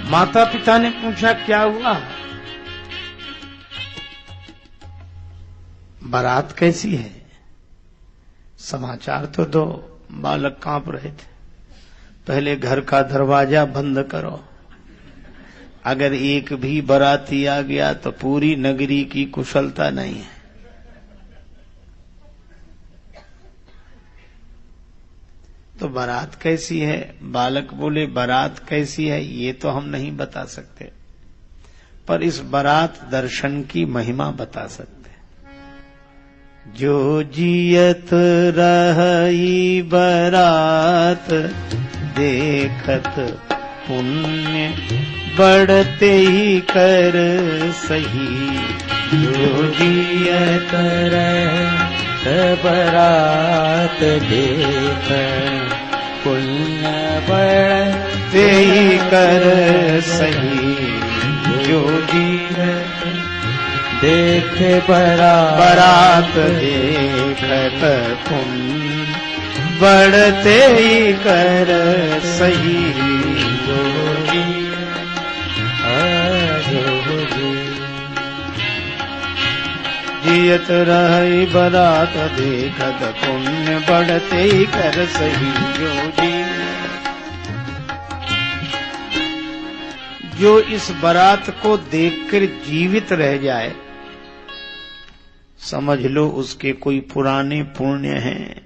माता पिता ने पूछा क्या हुआ, बारात कैसी है, समाचार तो दो। बालक कांप रहे थे। पहले घर का दरवाजा बंद करो, अगर एक भी बाराती आ गया तो पूरी नगरी की कुशलता नहीं है। तो बारात कैसी है? बालक बोले बारात कैसी है ये तो हम नहीं बता सकते, पर इस बारात दर्शन की महिमा बता सकते। जो जियत रही बारात देखत पुण्य बढ़ते ही कर सही। जो जियत रहे बारात देख पुण्य बढ़ते ही कर सही। जो जियत देख बारात देखत पुण्य बढ़ते ही कर सही। जियत रही बारात देखत पुण्य बढ़ते ही कर सही। जो इस बारात को देखकर जीवित रह जाए, समझ लो उसके कोई पुराने पुण्य हैं,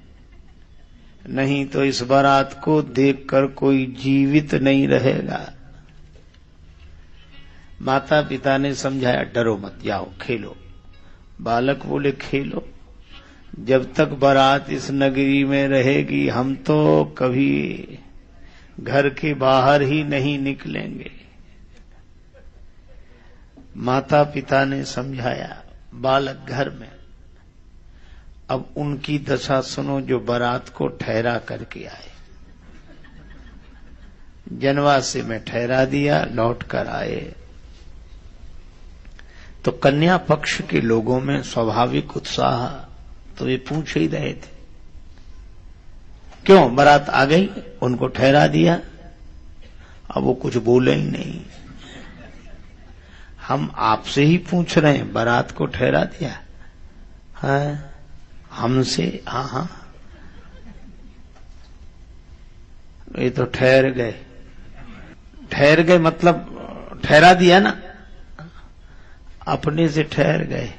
नहीं तो इस बारात को देखकर कोई जीवित नहीं रहेगा। माता पिता ने समझाया डरो मत, जाओ खेलो। बालक बोले खेलो, जब तक बारात इस नगरी में रहेगी हम तो कभी घर के बाहर ही नहीं निकलेंगे। माता पिता ने समझाया, बालक घर में। अब उनकी दशा सुनो जो बारात को ठहरा करके आए। जनवासे में ठहरा दिया, लौट कर आए तो कन्या पक्ष के लोगों में स्वाभाविक उत्साह, तो वे पूछ ही रहे थे क्यों बारात आ गई, उनको ठहरा दिया। अब वो कुछ बोले ही नहीं। हम आपसे ही पूछ रहे हैं, बारात को ठहरा दिया है हमसे? हाँ हाँ, ये तो ठहर गए। ठहर गए मतलब ठहरा दिया ना, अपने से ठहर गए।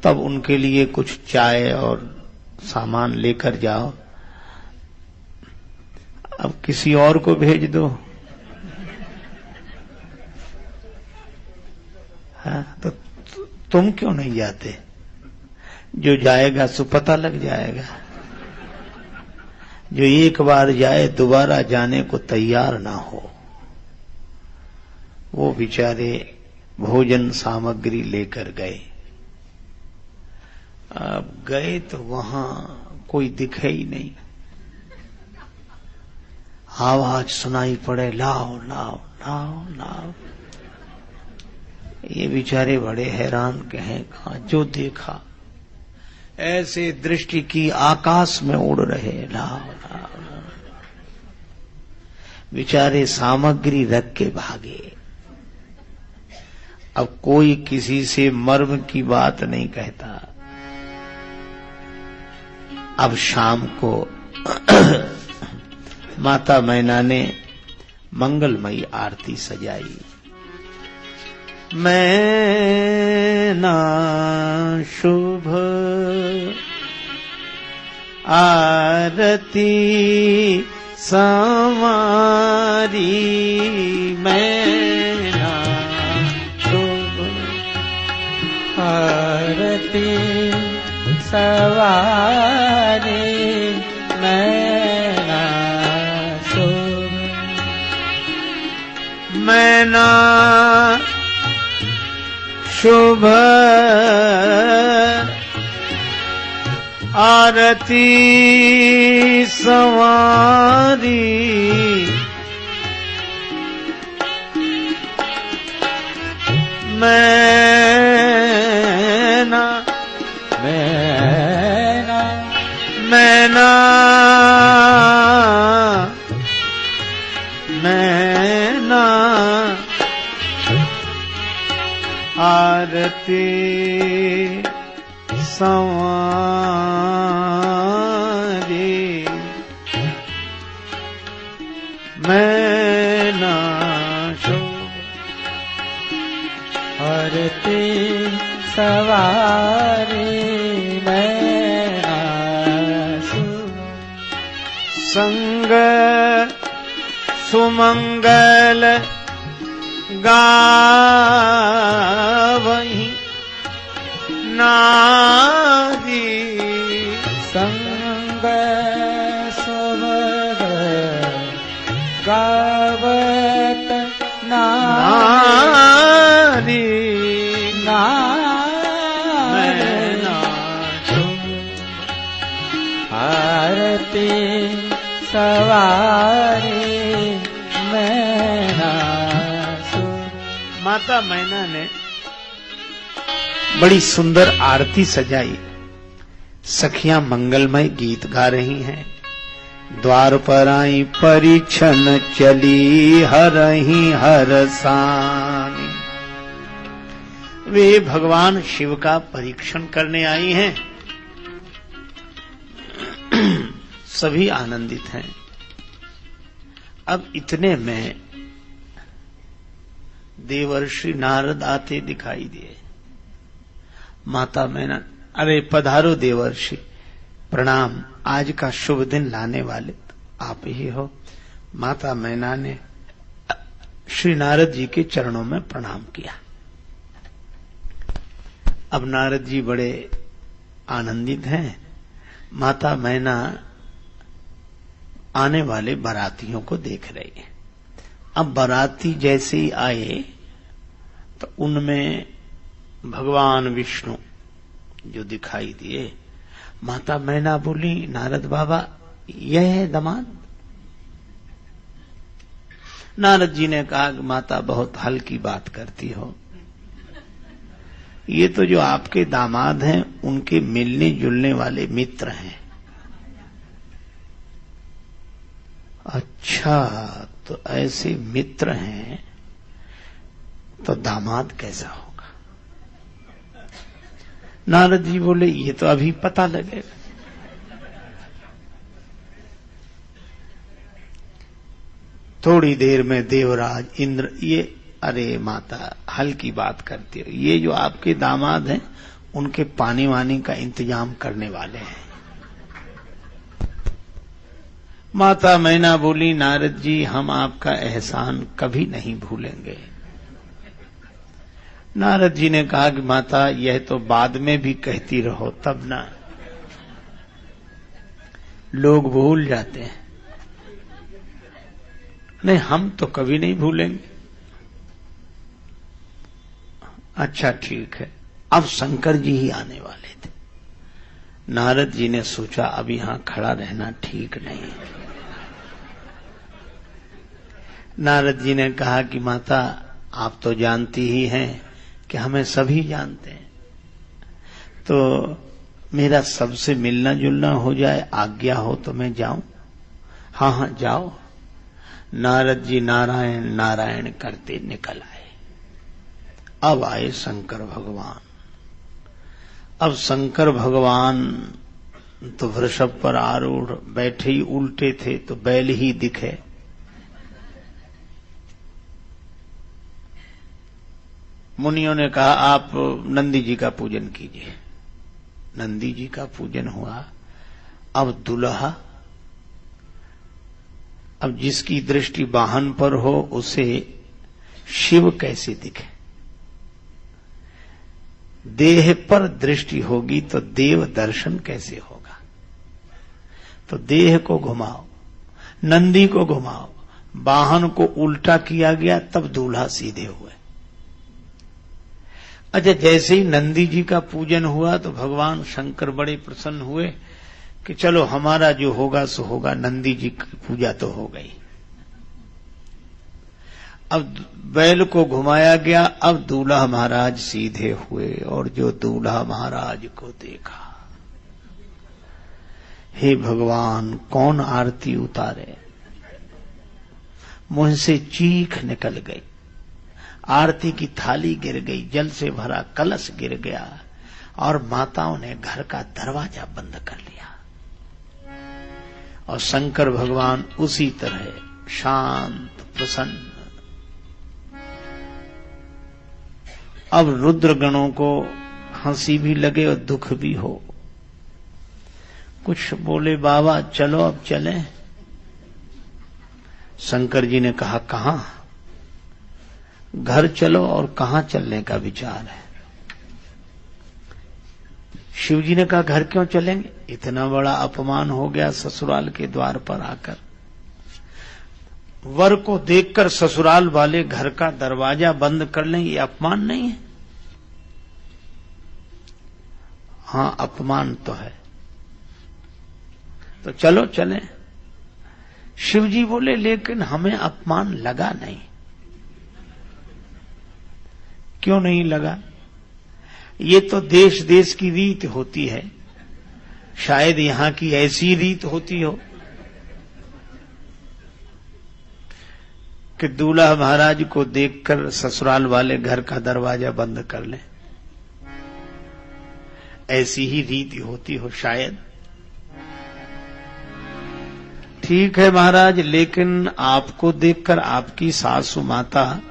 तब उनके लिए कुछ चाय और सामान लेकर जाओ। अब किसी और को भेज दो। हाँ, तो तुम क्यों नहीं जाते? जो जाएगा सो पता लग जाएगा। जो एक बार जाए दोबारा जाने को तैयार ना हो, वो बेचारे भोजन सामग्री लेकर गए। अब गए तो वहां कोई दिखे ही नहीं। आवाज सुनाई पड़े, लाओ लाओ लाओ लाओ। ये बेचारे बड़े हैरान कहें, कहा जो देखा ऐसे दृष्टि की आकाश में उड़ रहे, लाओ लाओ लाओ। बेचारे सामग्री रख के भागे। अब कोई किसी से मर्म की बात नहीं कहता। अब शाम को माता मैना ने मंगलमयी आरती सजाई। मैना शुभ आरती संवारी, मैना शुभ आरती सवारी, मैना शुभ मैना शुभ आरती संवारी, मैना मैना मैना मैना ना आरती संवारी मैं ना सो आरती सवारी मैं ना सो संग सुमंगल गावहीं नारी संग सुमंगल गावत नारी मैं नाचूं आरती सवारी मैं नाचूं। माता मैना ने बड़ी सुंदर आरती सजाई। सखियां मंगलमय गीत गा रही हैं। द्वार पर आई परीक्षण चली हरही हरसानी। वे भगवान शिव का परीक्षण करने आई हैं। सभी आनंदित हैं। अब इतने में देवर्षि नारद आते दिखाई दिए। माता मैना, अरे पधारो देवर्षि, प्रणाम, आज का शुभ दिन लाने वाले आप ही हो। माता मैना ने श्री नारद जी के चरणों में प्रणाम किया। अब नारद जी बड़े आनंदित हैं। माता मैना आने वाले बारातियों को देख रही है। अब बाराती जैसे ही आए तो उनमें भगवान विष्णु जो दिखाई दिए। माता मैना बोली, नारद बाबा यह है दामाद। नारद जी ने कहा कि माता बहुत हल्की बात करती हो। ये तो जो आपके दामाद हैं उनके मिलने जुलने वाले मित्र हैं। अच्छा, तो ऐसे मित्र हैं तो दामाद कैसा होगा? नारद जी बोले, ये तो अभी पता लगेगा। थोड़ी देर में देवराज इंद्र, ये अरे माता हल्की बात करती हो, ये जो आपके दामाद हैं उनके पानी वानी का इंतजाम करने वाले हैं। माता मैना बोली, नारद जी हम आपका एहसान कभी नहीं भूलेंगे। नारद जी ने कहा कि माता यह तो बाद में भी कहती रहो, तब ना लोग भूल जाते हैं। नहीं, हम तो कभी नहीं भूलेंगे। अच्छा ठीक है। अब शंकर जी ही आने वाले थे। नारद जी ने सोचा अब यहां खड़ा रहना ठीक नहीं है। नारद जी ने कहा कि माता आप तो जानती ही हैं कि हमें सभी जानते हैं, तो मेरा सबसे मिलना जुलना हो जाए, आज्ञा हो तो मैं जाऊं? हाँ हाँ जाओ। नारद जी नारायण नारायण करते निकल आए। अब आए शंकर भगवान। अब शंकर भगवान तो वृषभ पर आरूढ़ बैठे ही उल्टे थे तो बैल ही दिखे। मुनियों ने कहा आप नंदी जी का पूजन कीजिए। नंदी जी का पूजन हुआ। अब दुल्हा, अब जिसकी दृष्टि वाहन पर हो उसे शिव कैसे दिखे? देह पर दृष्टि होगी तो देव दर्शन कैसे होगा? तो देह को घुमाओ, नंदी को घुमाओ, वाहन को उल्टा किया गया, तब दूल्हा सीधे हुए। अच्छा, जैसे ही नंदी जी का पूजन हुआ तो भगवान शंकर बड़े प्रसन्न हुए कि चलो हमारा जो होगा सो होगा, नंदी जी की पूजा तो हो गई। अब बैल को घुमाया गया। अब दूल्हा महाराज सीधे हुए और जो दूल्हा महाराज को देखा, हे भगवान कौन आरती उतारे? मुंह से चीख निकल गई, आरती की थाली गिर गई, जल से भरा कलश गिर गया और माताओं ने घर का दरवाजा बंद कर लिया। और शंकर भगवान उसी तरह शांत प्रसन्न। अब रुद्र गणों को हंसी भी लगे और दुख भी हो। कुछ बोले बाबा चलो अब चलें। शंकर जी ने कहा कहां? घर चलो। और कहां चलने का विचार है? शिव जी ने कहा घर क्यों चलेंगे? इतना बड़ा अपमान हो गया ससुराल के द्वार पर आकर। वर को देखकर ससुराल वाले घर का दरवाजा बंद कर लें, ये अपमान नहीं है? हां अपमान तो है, तो चलो चलें। शिव जी बोले लेकिन हमें अपमान लगा नहीं। क्यों नहीं लगा? ये तो देश देश की रीत होती है, शायद यहां की ऐसी रीत होती हो कि दूल्हा महाराज को देखकर ससुराल वाले घर का दरवाजा बंद कर लें। ऐसी ही रीति होती हो शायद। ठीक है महाराज, लेकिन आपको देखकर आपकी सासू माता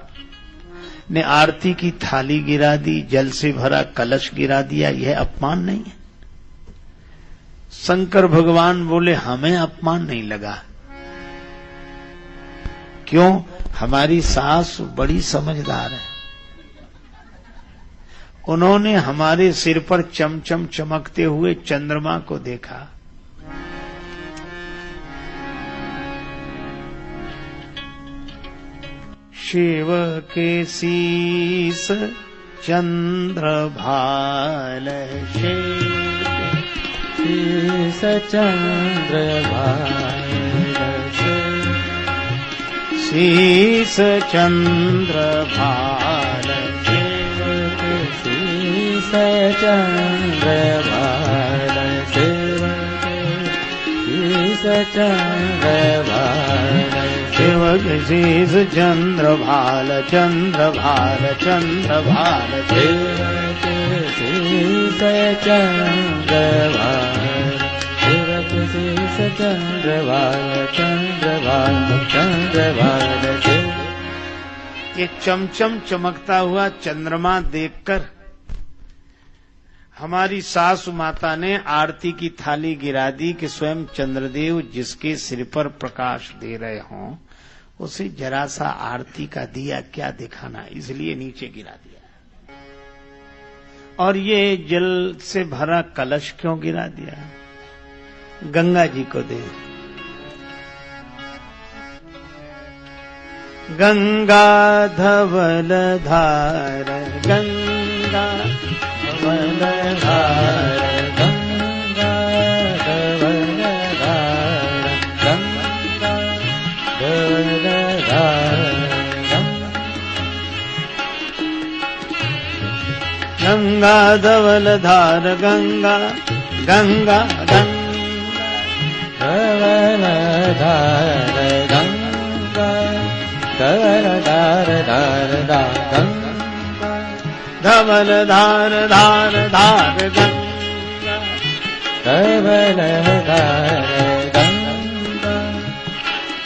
ने आरती की थाली गिरा दी, जल से भरा कलश गिरा दिया, यह अपमान नहीं है? शंकर भगवान बोले हमें अपमान नहीं लगा। क्यों? हमारी सास बड़ी समझदार है। उन्होंने हमारे सिर पर चमचम चमकते हुए चंद्रमा को देखा। शिव के शीस चंद्र भाल, शिव शीस चंद्र भाल, शीस चंद्र भाल, शीस चंद्र भाल, शीस चंद्र भाल, शिव के शीस चंद्र भाल, चंद्र भाल, चंद्र भाल, शिव के शीस चंद्र भाल, शिव के शीस चंद्र भाल, चंद्र भाल, चंद्र भाल। ये चमचम चमकता हुआ चंद्रमा देखकर हमारी सासु माता ने आरती की थाली गिरा दी कि स्वयं चंद्रदेव जिसके सिर पर प्रकाश दे रहे हों उसे जरा सा आरती का दिया क्या दिखाना, इसलिए नीचे गिरा दिया। और ये जल से भरा कलश क्यों गिरा दिया? गंगा जी को दे। गंगा धवल धार, गंगा धवल धार, गंगा धवल धार, गंगा धवल धार, गंगा धवल धार, गंगा गंगा गंगा धवल धार, गंगा धवल धार, धार धार, गंगा धवल धार, धार धार, गंगा धवल धार, गंगा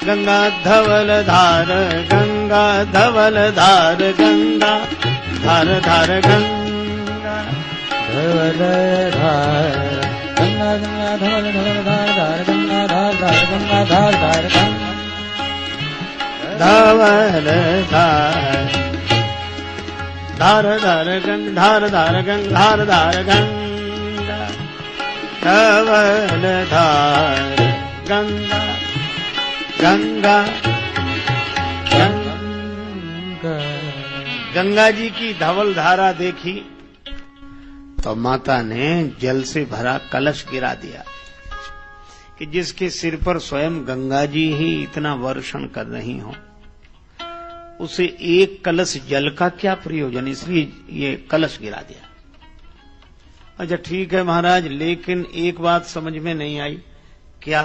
गंगा धवल धार, गंगा धवल धार, गंगा धार धार, गंगा धवल धार, गंगा गंगा धवल धवल धार धार, गंगा धार धार, गंगा धार धार, गंगा धवल धार, धार धार गंगा धार धार, गंगा धार धार, गंगा धवल धार, गंगा गंगा गंगा। गंगा जी की धवल धारा देखी तो माता ने जल से भरा कलश गिरा दिया कि जिसके सिर पर स्वयं गंगा जी ही इतना वर्षण कर रही हो उसे एक कलश जल का क्या प्रयोजन, इसलिए ये कलश गिरा दिया। अच्छा ठीक है महाराज, लेकिन एक बात समझ में नहीं आई। क्या?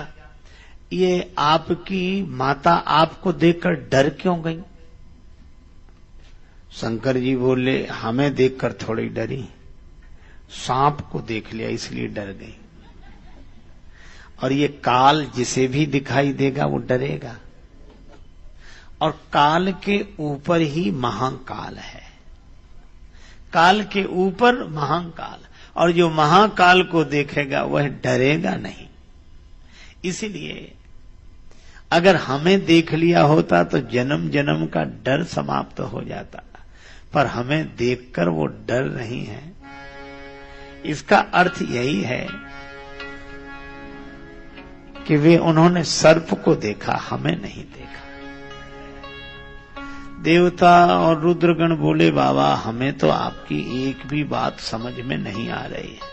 ये आपकी माता आपको देखकर डर क्यों गई? शंकर जी बोले, हमें देखकर थोड़ी डरी, सांप को देख लिया इसलिए डर गई। और ये काल जिसे भी दिखाई देगा वो डरेगा। और काल के ऊपर ही महाकाल है, काल के ऊपर महाकाल, और जो महाकाल को देखेगा वह डरेगा नहीं। इसलिए अगर हमें देख लिया होता तो जन्म जन्म का डर समाप्त हो जाता, पर हमें देखकर वो डर नहीं है। इसका अर्थ यही है कि वे उन्होंने सर्प को देखा, हमें नहीं देखा। देवता और रुद्रगण बोले, बाबा हमें तो आपकी एक भी बात समझ में नहीं आ रही है।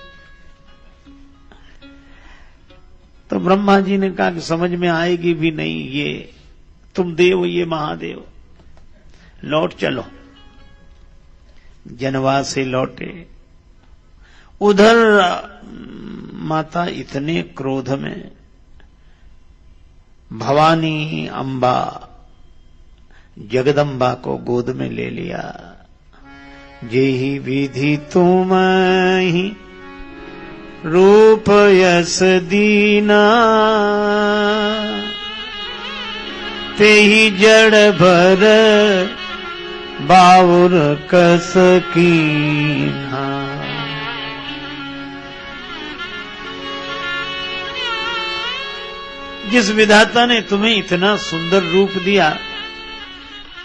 तो ब्रह्मा जी ने कहा कि समझ में आएगी भी नहीं, ये तुम देव ये महादेव, लौट चलो। जनवास से लौटे। उधर माता इतने क्रोध में भवानी अंबा जगदम्बा को गोद में ले लिया। जेहि विधि तुम ही रूप यस दीना, तेहि जड़ भर बाउर कस कीन्हा। जिस विधाता ने तुम्हें इतना सुंदर रूप दिया,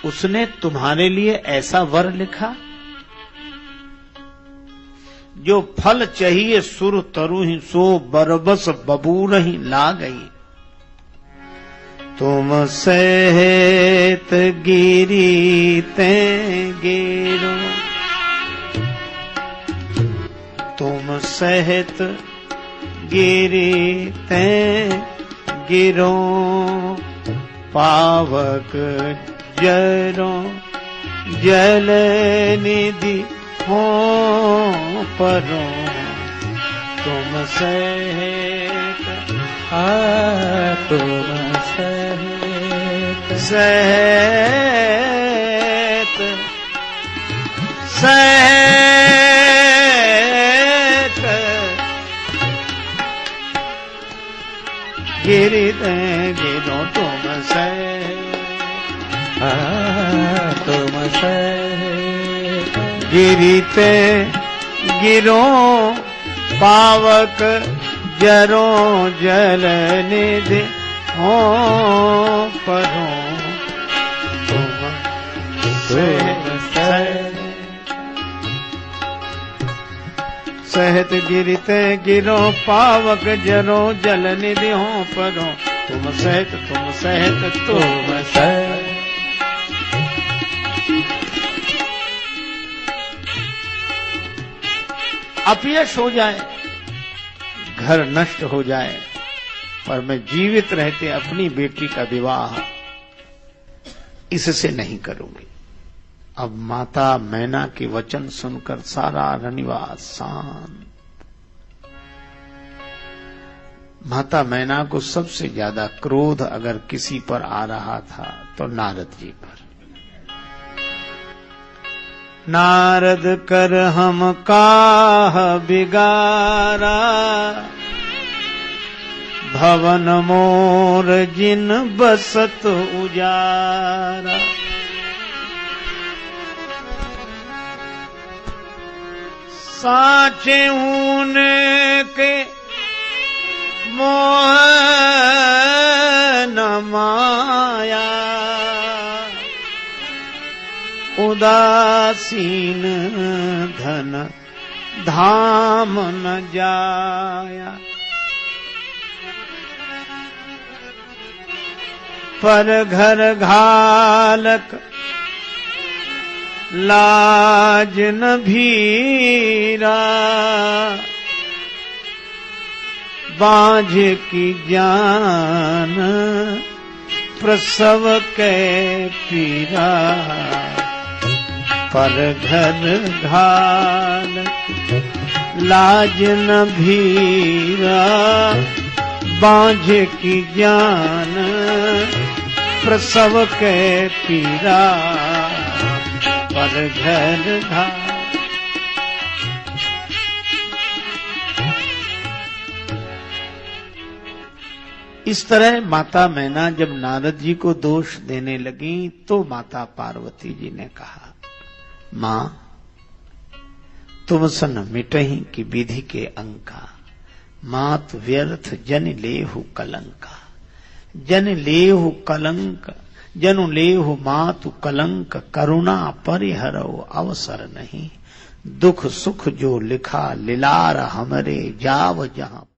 उसने तुम्हारे लिए ऐसा वर लिखा? जो फल चाहिए सुर तरु ही सो बरबस बबूर ही ला गई। तुम सहित गिरी ते गिरो, तुम सहित गिरी ते गिरो, पावक जरो जल निधि हो परो। तुम सहित तुम सहित सहित सहित गिरित गिरो। तुम सहित तुम सहित गिरिते गिरो, पावक जरो जल निधि हो परो। तुम सहित गिरिते गिरो, पावक जरो जल निधि हो परो। तुम सहित तुम सहित तुम सहित। अपयश हो जाए, घर नष्ट हो जाए, पर मैं जीवित रहते अपनी बेटी का विवाह इससे नहीं करूंगी। अब माता मैना के वचन सुनकर सारा रनिवास शांत। माता मैना को सबसे ज्यादा क्रोध अगर किसी पर आ रहा था तो नारद जी पर। नारद कर हम काह बिगारा, भवन मोर जिन बसत उजारा। साचे ऊन के मोह न माया, उदासीन धन धाम न जाया। पर घर घालक लाज न भीरा, बांझ की जान प्रसव के पीरा। पर घर घालक लाज न भीरा, बांझे की जान प्रसव के पीरा पर घर धार। इस तरह माता मैना जब नारद जी को दोष देने लगी तो माता पार्वती जी ने कहा, मां तुम सन मिटही की विधि के अंका, मात व्यर्थ जन लेहु कलंका। जन लेहु कलंक जनु लेहु मातु कलंक, करुणा परिहरो अवसर नहीं। दुख सुख जो लिखा लिलार हमरे, जाव जहां